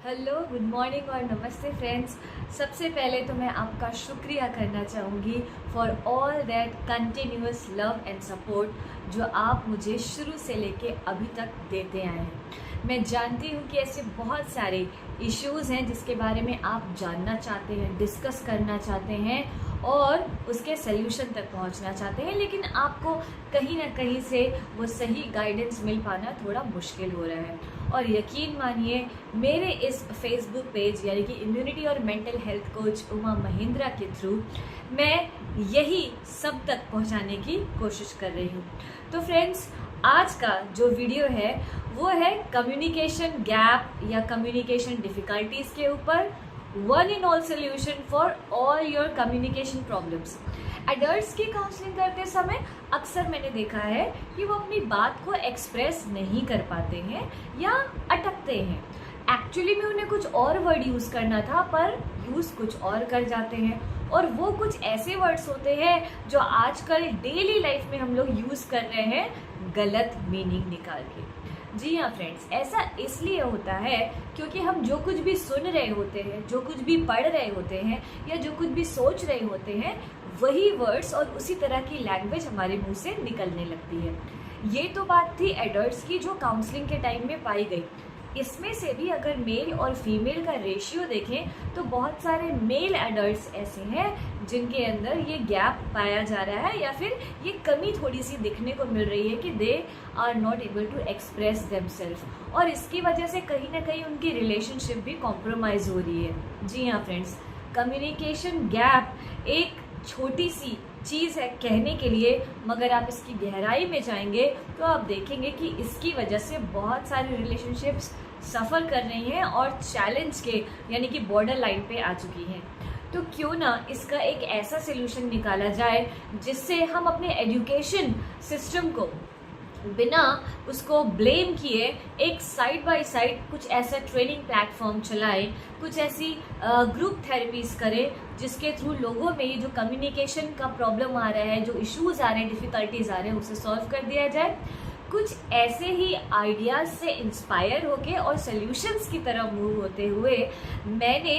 Hello, good morning और नमस्ते friends. सबसे पहले तो मैं आपका शुक्रिया करना चाहूँगी for all that continuous love and support जो आप मुझे शुरू से लेके अभी तक देते आए हैं। मैं जानती हूँ कि ऐसे बहुत सारे इश्यूज़ हैं जिसके बारे में आप जानना चाहते हैं, डिस्कस करना चाहते हैं और उसके सल्यूशन तक पहुंचना चाहते हैं, लेकिन आपको कहीं ना कहीं से वो सही गाइडेंस मिल पाना थोड़ा मुश्किल हो रहा है। और यकीन मानिए, मेरे इस फेसबुक पेज यानी कि इम्यूनिटी और mental health coach Uma Mahindra के थ्रू मैं यही सब तक पहुंचाने की कोशिश कर रही हूँ। तो फ्रेंड्स, आज का जो वीडियो है वो है कम्युनिकेशन गैप या कम्युनिकेशन डिफ़िकल्टीज़ के ऊपर one in all solution for all your communication problems. Adults की काउंसलिंग करते समय अक्सर मैंने देखा है कि वो अपनी बात को एक्सप्रेस नहीं कर पाते हैं या अटकते हैं। एक्चुअली में उन्हें कुछ और वर्ड यूज़ करना था पर यूज़ कुछ और कर जाते हैं, और वो कुछ ऐसे वर्ड्स होते हैं जो आजकल डेली लाइफ में हम लोग यूज़ कर रहे हैं गलत मीनिंग निकाल के। जी हाँ फ्रेंड्स, ऐसा इसलिए होता है क्योंकि हम जो कुछ भी सुन रहे होते हैं, जो कुछ भी पढ़ रहे होते हैं या जो कुछ भी सोच रहे होते हैं, वही वर्ड्स और उसी तरह की लैंग्वेज हमारे मुंह से निकलने लगती है। ये तो बात थी एडल्ट्स की जो काउंसलिंग के टाइम में पाई गई। इसमें से भी अगर मेल और फीमेल का रेशियो देखें तो बहुत सारे मेल एडल्ट्स ऐसे हैं जिनके अंदर ये गैप पाया जा रहा है या फिर ये कमी थोड़ी सी दिखने को मिल रही है कि they are not able to express themselves, और इसकी वजह से कहीं ना कहीं उनकी रिलेशनशिप भी कॉम्प्रोमाइज़ हो रही है। जी हाँ फ्रेंड्स, कम्युनिकेशन गैप एक छोटी सी चीज़ है कहने के लिए, मगर आप इसकी गहराई में जाएंगे तो आप देखेंगे कि इसकी वजह से बहुत सारी रिलेशनशिप्स सफ़र कर रही हैं और चैलेंज के यानी कि बॉर्डर लाइन पे आ चुकी हैं। तो क्यों ना इसका एक ऐसा सोल्यूशन निकाला जाए जिससे हम अपने एजुकेशन सिस्टम को बिना उसको ब्लेम किए एक साइड बाय साइड कुछ ऐसा ट्रेनिंग प्लेटफॉर्म चलाएं, कुछ ऐसी ग्रुप थेरेपीज़ करें जिसके थ्रू लोगों में ये जो कम्युनिकेशन का प्रॉब्लम आ रहा है, जो इश्यूज़ आ रहे हैं, डिफ़िकल्टीज़ आ रहे हैं, उसे सॉल्व कर दिया जाए। कुछ ऐसे ही आइडियाज़ से इंस्पायर होके और सॉल्यूशंस की तरफ मूव होते हुए मैंने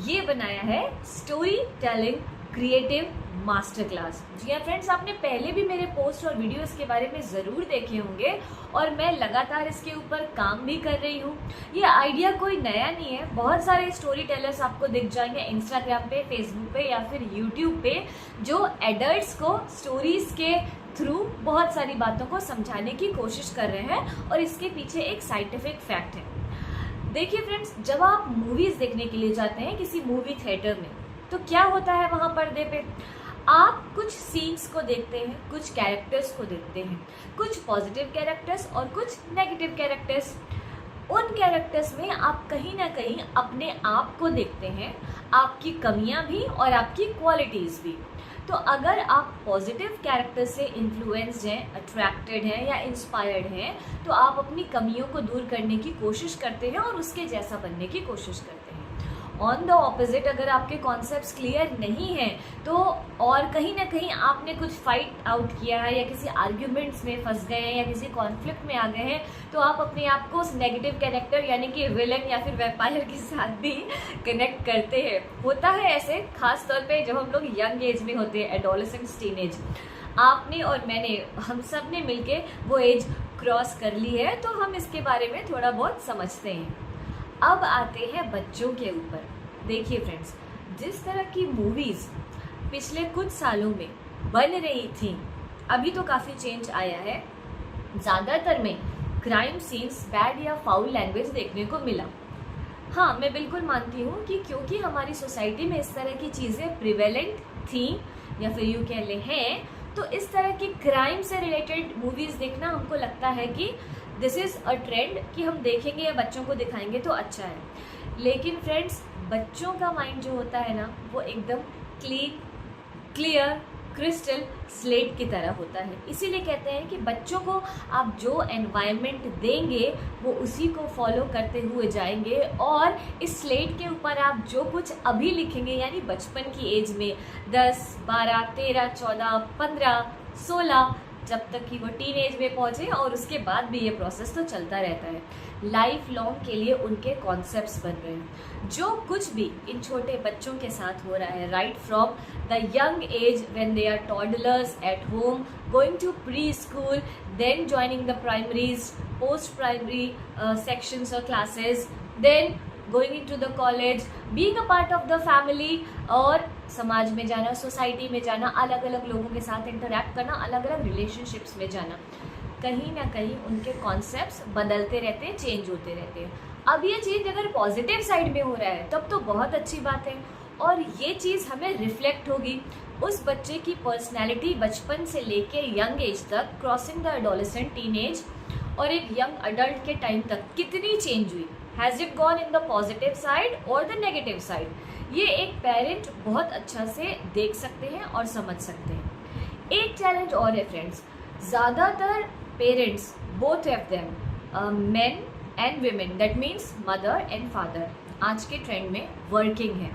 ये बनाया है story telling creative master class. जी हाँ फ्रेंड्स, आपने पहले भी मेरे पोस्ट और वीडियोस के बारे में ज़रूर देखे होंगे और मैं लगातार इसके ऊपर काम भी कर रही हूँ। ये आइडिया कोई नया नहीं है, बहुत सारे स्टोरी टेलर्स आपको दिख जाएंगे इंस्टाग्राम पे, फेसबुक पे या फिर यूट्यूब पे जो एडल्ट्स को स्टोरीज के थ्रू बहुत सारी बातों को समझाने की कोशिश कर रहे हैं, और इसके पीछे एक साइंटिफिक फैक्ट है। देखिए फ्रेंड्स, जब आप मूवीज़ देखने के लिए जाते हैं किसी मूवी थिएटर में, तो क्या होता है वहाँ पर्दे पे आप कुछ सीन्स को देखते हैं, कुछ कैरेक्टर्स को देखते हैं, कुछ पॉजिटिव कैरेक्टर्स और कुछ नेगेटिव कैरेक्टर्स। उन कैरेक्टर्स में आप कहीं ना कहीं अपने आप को देखते हैं, आपकी कमियां भी और आपकी क्वालिटीज़ भी। तो अगर आप पॉजिटिव कैरेक्टर से इन्फ्लुएंस्ड हैं, अट्रैक्टेड हैं या इंस्पायर्ड हैं, तो आप अपनी कमियों को दूर करने की कोशिश करते हैं और उसके जैसा बनने की कोशिश करते हैं। ऑन द ऑपोजिट, अगर आपके कॉन्सेप्ट्स क्लियर नहीं हैं तो और कहीं ना कहीं आपने कुछ फाइट आउट किया है या किसी आर्ग्यूमेंट्स में फंस गए हैं या किसी कॉन्फ्लिक्ट में आ गए हैं, तो आप अपने आप को उस नेगेटिव कैरेक्टर यानी कि विलन या फिर वेम्पायर के साथ भी कनेक्ट करते हैं। होता है ऐसे, खास तौर पे जब हम लोग यंग एज में होते हैं, एडोलेसेंस, टीनेज। आपने और मैंने, हम सब ने मिलके वो एज क्रॉस कर ली है, तो हम इसके बारे में थोड़ा बहुत समझते हैं। अब आते हैं बच्चों के ऊपर। देखिए फ्रेंड्स, जिस तरह की मूवीज़ पिछले कुछ सालों में बन रही थी, अभी तो काफ़ी चेंज आया है। ज़्यादातर में क्राइम सीन्स, बैड या फाउल लैंग्वेज देखने को मिला। हाँ, मैं बिल्कुल मानती हूँ कि क्योंकि हमारी सोसाइटी में इस तरह की चीज़ें प्रिवेलेंट थी या फिर यूँ कह लें हैं, तो इस तरह की क्राइम से रिलेटेड मूवीज़ देखना हमको लगता है कि दिस इज़ अ ट्रेंड कि हम देखेंगे या बच्चों को दिखाएंगे तो अच्छा है। लेकिन फ्रेंड्स, बच्चों का माइंड जो होता है ना, वो एकदम क्लीन, क्लियर, क्रिस्टल स्लेट की तरह होता है। इसीलिए कहते हैं कि बच्चों को आप जो एनवायरनमेंट देंगे वो उसी को फॉलो करते हुए जाएंगे, और इस स्लेट के ऊपर आप जो कुछ अभी लिखेंगे यानी बचपन की एज में 10, 12, 13, 14, 15, 16 जब तक कि वो टीनेज में पहुंचे, और उसके बाद भी ये प्रोसेस तो चलता रहता है। लाइफ लॉन्ग के लिए उनके कॉन्सेप्ट्स बन रहे हैं। जो कुछ भी इन छोटे बच्चों के साथ हो रहा है, right from the young age when they are toddlers at home, going to pre school, then joining the primaries, post primary sections or classes, then going into the college, being a part of the family, और समाज में जाना, society में जाना, अलग अलग लोगों के साथ इंटरेक्ट करना, अलग अलग रिलेशनशिप्स में जाना, कहीं ना कहीं उनके कॉन्सेप्ट्स बदलते रहते हैं, चेंज होते रहते हैं। अब ये चेंज अगर पॉजिटिव साइड में हो रहा है तब तो बहुत अच्छी बात है, और ये चीज़ हमें रिफ्लेक्ट होगी उस बच्चे की पर्सनैलिटी बचपन से लेके यंग एज तक, क्रॉसिंग द एडोलेसेंट, टीनेज और एक यंग अडल्ट के टाइम तक कितनी चेंज हुई। Has it gone in the positive side और द नेगेटिव साइड, ये एक पेरेंट बहुत अच्छा से देख सकते हैं और समझ सकते हैं। एक चैलेंज और है फ्रेंड्स, ज़्यादातर parents, both of them, men and women, that means mother and father, आज के ट्रेंड में वर्किंग है,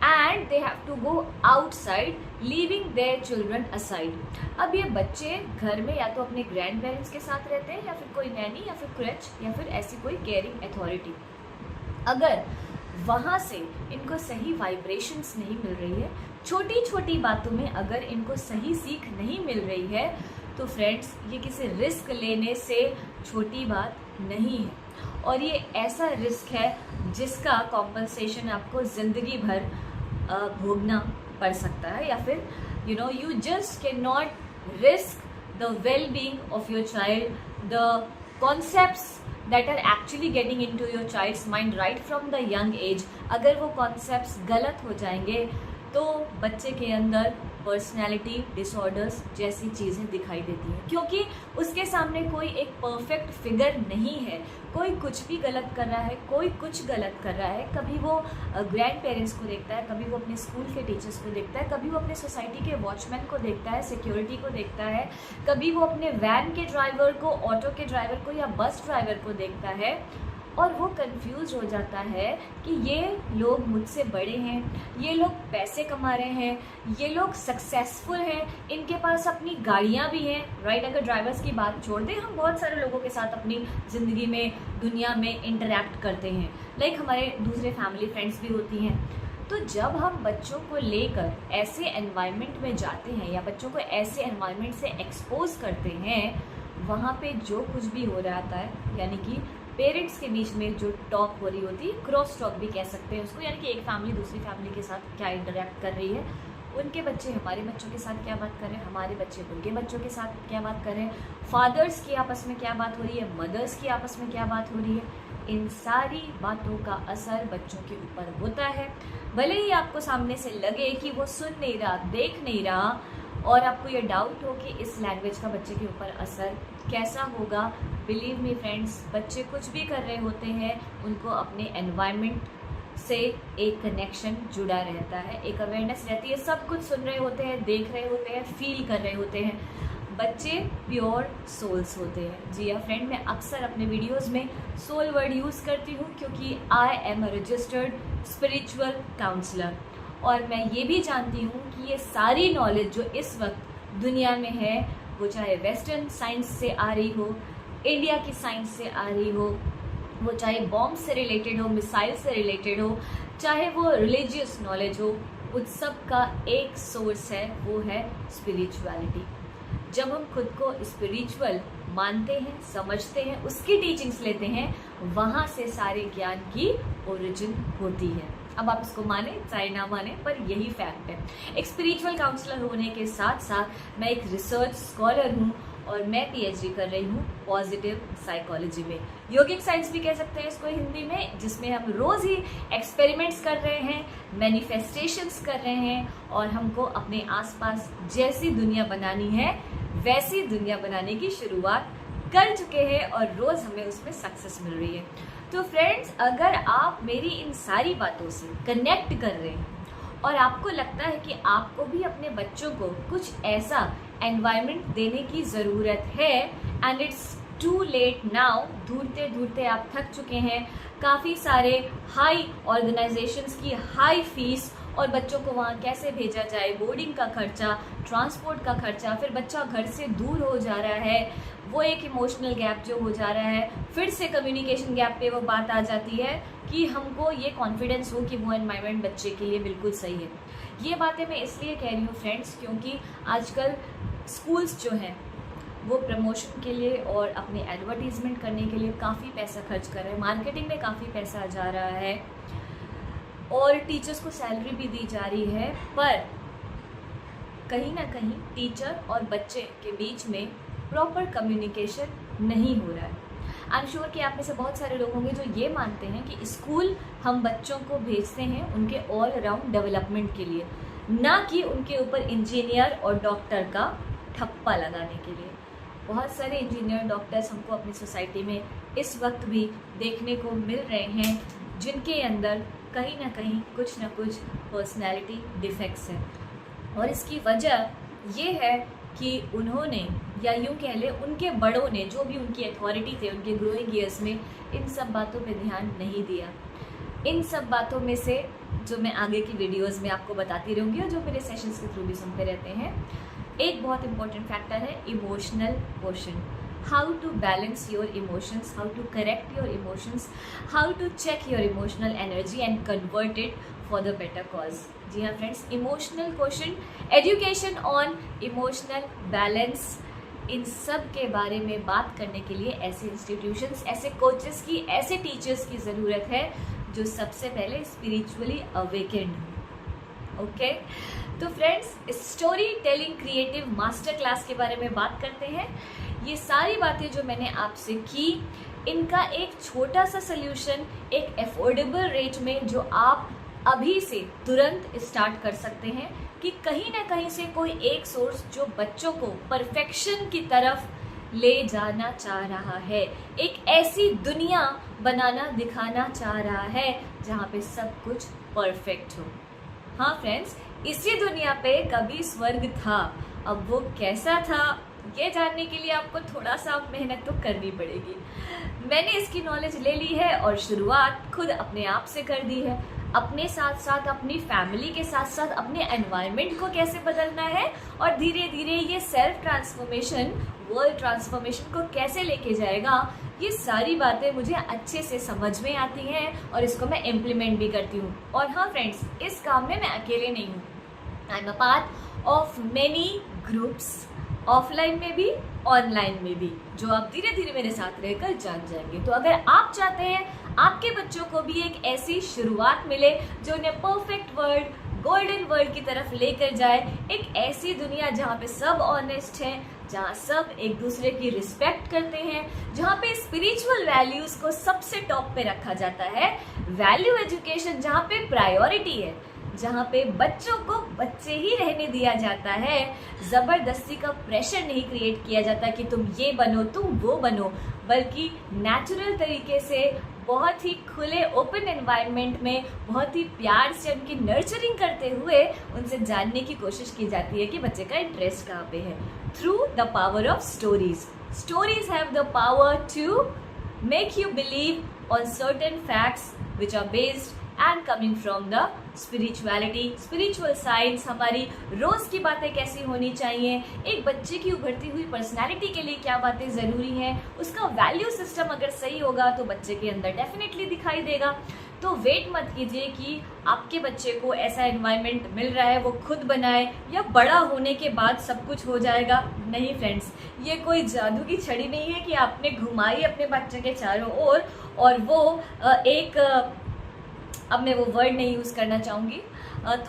and they have to go outside, leaving their children aside. अब ये बच्चे घर में या तो अपने ग्रैंड पेरेंट्स के साथ रहते हैं, या फिर कोई नैनी, या फिर क्रेच, या फिर ऐसी कोई केयरिंग अथॉरिटी। अगर वहाँ से इनको सही वाइब्रेशंस नहीं मिल रही है, छोटी छोटी बातों में अगर इनको सही सीख नहीं मिल रही है, तो फ्रेंड्स ये किसी रिस्क लेने से छोटी बात नहीं है, और ये ऐसा रिस्क है जिसका कॉम्पनसेशन आपको ज़िंदगी भर भोगना पड़ सकता है, या फिर you just cannot risk the well-being of your child, the concepts that are actually getting into your child's mind right from the young age। अगर वो concepts गलत हो जाएंगे तो बच्चे के अंदर पर्सनैलिटी डिसऑर्डर्स जैसी चीज़ें दिखाई देती हैं, क्योंकि उसके सामने कोई एक परफेक्ट फिगर नहीं है। कोई कुछ भी गलत कर रहा है, कोई कुछ गलत कर रहा है। कभी वो ग्रैंड पेरेंट्स को देखता है, कभी वो अपने स्कूल के टीचर्स को देखता है, कभी वो अपने सोसाइटी के वॉचमैन को देखता है, सिक्योरिटी को देखता है, कभी वो अपने वैन के ड्राइवर को, ऑटो के ड्राइवर को, या बस ड्राइवर को देखता है, और वो कंफ्यूज हो जाता है कि ये लोग मुझसे बड़े हैं, ये लोग पैसे कमा रहे हैं, ये लोग सक्सेसफुल हैं, इनके पास अपनी गाड़ियाँ भी हैं, राइट। अगर ड्राइवर्स की बात छोड़ दें, हम बहुत सारे लोगों के साथ अपनी ज़िंदगी में, दुनिया में इंटरेक्ट करते हैं, लाइक हमारे दूसरे फैमिली फ्रेंड्स भी होती हैं। तो जब हम बच्चों को लेकर ऐसे एनवायरनमेंट में जाते हैं, या बच्चों को ऐसे एनवायरनमेंट से एक्सपोज करते हैं, वहाँ पे जो कुछ भी हो रहा था, यानी कि पेरेंट्स के बीच में जो टॉक हो रही होती है, क्रॉस टॉक भी कह सकते हैं उसको, यानी कि एक फैमिली दूसरी फैमिली के साथ क्या इंटरेक्ट कर रही है, उनके बच्चे हमारे बच्चों के साथ क्या बात कर रहे हैं, हमारे बच्चे उनके बच्चों के साथ क्या बात कर रहे हैं, फादर्स की आपस में क्या बात हो रही है, मदर्स की आपस में क्या बात हो रही है, इन सारी बातों का असर बच्चों के ऊपर होता है। भले ही आपको सामने से लगे कि वो सुन नहीं रहा, देख नहीं रहा, और आपको ये डाउट हो कि इस लैंग्वेज का बच्चे के ऊपर असर कैसा होगा, बिलीव मी फ्रेंड्स, बच्चे कुछ भी कर रहे होते हैं, उनको अपने एनवायरनमेंट से एक कनेक्शन जुड़ा रहता है, एक अवेयरनेस रहती है, सब कुछ सुन रहे होते हैं, देख रहे होते हैं, फील कर रहे होते हैं। बच्चे प्योर सोल्स होते हैं। जी हाँ फ्रेंड, मैं अक्सर अपने वीडियोस में सोल वर्ड यूज़ करती हूँ, क्योंकि I am a registered spiritual counsellor, और मैं ये भी जानती हूँ कि ये सारी नॉलेज जो इस वक्त दुनिया में है, वो चाहे वेस्टर्न साइंस से आ रही हो, इंडिया की साइंस से आ रही हो, वो चाहे बॉम्ब से रिलेटेड हो, मिसाइल से रिलेटेड हो, चाहे वो रिलीजियस नॉलेज हो, उन सब का एक सोर्स है, वो है स्पिरिचुअलिटी। जब हम खुद को स्पिरिचुअल मानते हैं, समझते हैं, उसकी टीचिंग्स लेते हैं, वहाँ से सारे ज्ञान की ओरिजिन होती है। अब आप इसको माने चाहे ना माने, पर यही फैक्ट है। एक स्पिरिचुअल काउंसलर होने के साथ साथ मैं एक रिसर्च स्कॉलर हूँ, और मैं पीएचडी कर रही हूँ पॉजिटिव साइकोलॉजी में, योगिक साइंस भी कह सकते हैं इसको हिंदी में, जिसमें हम रोज़ ही एक्सपेरिमेंट्स कर रहे हैं, मैनिफेस्टेशंस कर रहे हैं, और हमको अपने आसपास जैसी दुनिया बनानी है वैसी दुनिया बनाने की शुरुआत कर चुके हैं, और रोज़ हमें उसमें सक्सेस मिल रही है। तो फ्रेंड्स, अगर आप मेरी इन सारी बातों से कनेक्ट कर रहे हैं, और आपको लगता है कि आपको भी अपने बच्चों को कुछ ऐसा एनवायरनमेंट देने की ज़रूरत है, and it's too late now, ढूंढते ढूंढते आप थक चुके हैं, काफ़ी सारे हाई ऑर्गेनाइजेशंस की हाई फीस और बच्चों को वहाँ कैसे भेजा जाए, बोर्डिंग का खर्चा, ट्रांसपोर्ट का खर्चा, फिर बच्चा घर से दूर हो जा रहा है, वो एक इमोशनल गैप जो हो जा रहा है, फिर से कम्युनिकेशन गैप पे वो बात आ जाती है कि हमको ये कॉन्फिडेंस हो कि वो एनवायरनमेंट बच्चे के लिए बिल्कुल सही है। ये बातें मैं इसलिए कह रही हूँ फ्रेंड्स, क्योंकि आजकल स्कूल्स जो हैं वो प्रमोशन के लिए और अपने एडवर्टीजमेंट करने के लिए काफ़ी पैसा खर्च कर रहे हैं, मार्केटिंग में काफ़ी पैसा जा रहा है और टीचर्स को सैलरी भी दी जा रही है, पर कहीं ना कहीं टीचर और बच्चे के बीच में प्रॉपर कम्युनिकेशन नहीं हो रहा है। आई एम श्योर कि आप में से बहुत सारे लोग होंगे जो ये मानते हैं कि स्कूल हम बच्चों को भेजते हैं उनके ऑल अराउंड डेवलपमेंट के लिए, ना कि उनके ऊपर इंजीनियर और डॉक्टर का ठप्पा लगाने के लिए। बहुत सारे इंजीनियर डॉक्टर्स हमको अपनी सोसाइटी में इस वक्त भी देखने को मिल रहे हैं जिनके अंदर कहीं ना कुछ पर्सनैलिटी डिफेक्ट्स हैं, और इसकी वजह ये है कि उन्होंने, या यूँ कह ले उनके बड़ों ने, जो भी उनकी अथॉरिटी थे उनके ग्रोइंग ईयर्स में, इन सब बातों पे ध्यान नहीं दिया। इन सब बातों में से जो मैं आगे की वीडियोस में आपको बताती रहूँगी और जो मेरे सेशंस के थ्रू भी सुनते रहते हैं, एक बहुत इंपॉर्टेंट फैक्टर है emotional quotient. How to balance your emotions, how to correct your emotions, how to check your emotional energy and convert it for the better cause. जी हाँ friends, emotional quotient, education on emotional balance, इन सब के बारे में बात करने के लिए ऐसे इंस्टीट्यूशंस, ऐसे कोचेस की, ऐसे टीचर्स की ज़रूरत है जो सबसे पहले स्पिरिचुअली अवेकेंड हो। ओके, तो friends, story telling creative master class के बारे में बात करते हैं। ये सारी बातें जो मैंने आपसे की, इनका एक छोटा सा सोल्यूशन एक अफोर्डेबल रेट में जो आप अभी से तुरंत स्टार्ट कर सकते हैं कि कहीं ना कहीं से कोई एक सोर्स जो बच्चों को परफेक्शन की तरफ ले जाना चाह रहा है, एक ऐसी दुनिया बनाना दिखाना चाह रहा है जहाँ पे सब कुछ परफेक्ट हो। हाँ फ्रेंड्स, इसी दुनिया पे कभी स्वर्ग था, अब वो कैसा था ये जानने के लिए आपको थोड़ा सा मेहनत तो करनी पड़ेगी। मैंने इसकी नॉलेज ले ली है और शुरुआत खुद अपने आप से कर दी है। अपने साथ साथ अपनी फैमिली के साथ साथ अपने एनवायरनमेंट को कैसे बदलना है और धीरे धीरे ये सेल्फ ट्रांसफॉर्मेशन, वर्ल्ड ट्रांसफॉर्मेशन को कैसे लेके जाएगा, ये सारी बातें मुझे अच्छे से समझ में आती हैं और इसको मैं इम्प्लीमेंट भी करती हूँ। और हाँ फ्रेंड्स, इस काम में मैं अकेले नहीं हूँ, आई am a part of many groups, offline में भी ऑनलाइन में भी, जो आप धीरे धीरे मेरे साथ रहकर जान जाएंगे। तो अगर आप चाहते हैं आपके बच्चों को भी एक ऐसी शुरुआत मिले जो उन्हें परफेक्ट वर्ल्ड, गोल्डन वर्ल्ड की तरफ लेकर जाए, एक ऐसी दुनिया जहाँ पे सब ऑनेस्ट हैं, जहाँ सब एक दूसरे की रिस्पेक्ट करते हैं, जहाँ पे स्पिरिचुअल वैल्यूज को सबसे टॉप पे रखा जाता है, वैल्यू एजुकेशन जहाँ पे प्रायोरिटी है, जहाँ पे बच्चों को बच्चे ही रहने दिया जाता है, जबरदस्ती का प्रेशर नहीं क्रिएट किया जाता कि तुम ये बनो, तुम वो बनो, बल्कि नेचुरल तरीके से बहुत ही खुले ओपन एनवायरनमेंट में बहुत ही प्यार से उनकी नर्चरिंग करते हुए उनसे जानने की कोशिश की जाती है कि बच्चे का इंटरेस्ट कहाँ पे है, through the power of stories. Stories have the power to make you believe on certain facts which are based and coming from the spirituality, spiritual science, हमारी रोज की बातें कैसी होनी चाहिए, एक बच्चे की उभरती हुई पर्सनालिटी के लिए क्या बातें ज़रूरी हैं, उसका वैल्यू सिस्टम अगर सही होगा तो बच्चे के अंदर डेफिनेटली दिखाई देगा। तो वेट मत कीजिए कि आपके बच्चे को ऐसा एनवायरनमेंट मिल रहा है वो खुद बनाए या बड़ा होने के बाद सब कुछ हो जाएगा। नहीं फ्रेंड्स, ये कोई जादू की छड़ी नहीं है कि आपने घुमाई अपने बच्चे के चारों ओर और वो एक, अब मैं वो वर्ड नहीं यूज़ करना चाहूँगी,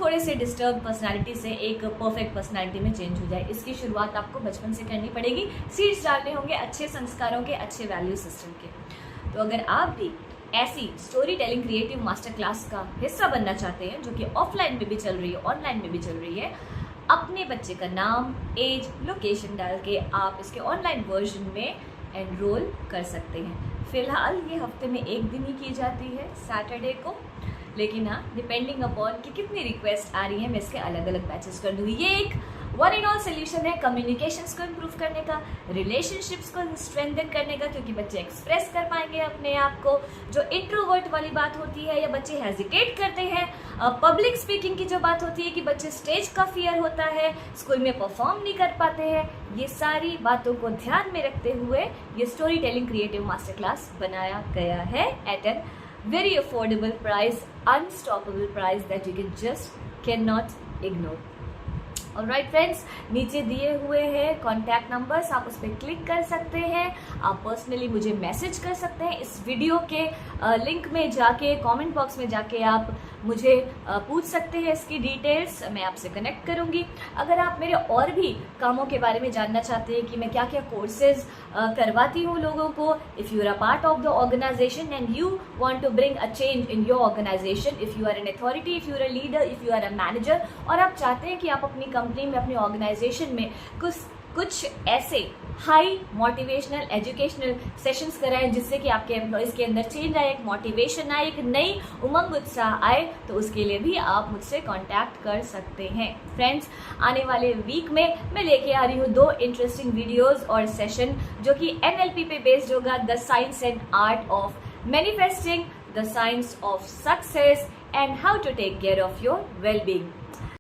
थोड़े से डिस्टर्ब पर्सनालिटी से एक परफेक्ट पर्सनालिटी में चेंज हो जाए। इसकी शुरुआत आपको बचपन से करनी पड़ेगी, सीड्स डालने होंगे अच्छे संस्कारों के, अच्छे वैल्यू सिस्टम के। तो अगर आप भी ऐसी story telling creative master class का हिस्सा बनना चाहते हैं, जो कि ऑफलाइन में भी चल रही है, ऑनलाइन में भी चल रही है, अपने बच्चे का नाम, एज, लोकेशन डाल के आप इसके ऑनलाइन वर्जन में एनरोल कर सकते हैं। फिलहाल ये हफ्ते में एक दिन ही की जाती है, सैटरडे को, लेकिन हाँ डिपेंडिंग अपॉन कि कितनी रिक्वेस्ट आ रही है मैं इसके अलग अलग बैचेस कर दूँगी। ये एक वन एंड ऑल सोल्यूशन है कम्युनिकेशंस को इम्प्रूव करने का, रिलेशनशिप्स को स्ट्रेंथन करने का, क्योंकि बच्चे एक्सप्रेस कर पाएंगे अपने आप को। जो इंट्रोवर्ट वाली बात होती है या बच्चे हेजिटेट करते हैं, पब्लिक स्पीकिंग की जो बात होती है कि बच्चे स्टेज का फियर होता है, स्कूल में परफॉर्म नहीं कर पाते हैं, ये सारी बातों को ध्यान में रखते हुए ये story telling creative master class बनाया गया है at an very affordable price, unstoppable price that you cannot ignore. Alright friends, नीचे दिए हुए हैं कॉन्टैक्ट नंबर्स, आप उस पर क्लिक कर सकते हैं, आप पर्सनली मुझे मैसेज कर सकते हैं। इस वीडियो के लिंक में जाके, कमेंट बॉक्स में जाके आप मुझे पूछ सकते हैं इसकी डिटेल्स, मैं आपसे कनेक्ट करूंगी। अगर आप मेरे और भी कामों के बारे में जानना चाहते हैं कि मैं क्या क्या कोर्सेज करवाती हूँ लोगों को, if you are a part of the organisation and you want to bring a change in your organisation, if you are an authority, if you are a leader, if you are a manager, और आप चाहते हैं कि आप अपनी company में, अपनी organisation में कुछ ऐसे हाई मोटिवेशनल एजुकेशनल सेशंस कराएं जिससे कि आपके एम्प्लॉयज़ के अंदर चेंज आए, एक मोटिवेशन आए, एक नई उमंग उत्साह आए, तो उसके लिए भी आप मुझसे कांटेक्ट कर सकते हैं। फ्रेंड्स, आने वाले वीक में मैं लेके आ रही हूँ 2 इंटरेस्टिंग वीडियोस और सेशन जो कि NLP पे बेस्ड होगा, the science and art of manifesting, the science of success and how to take care of your well being.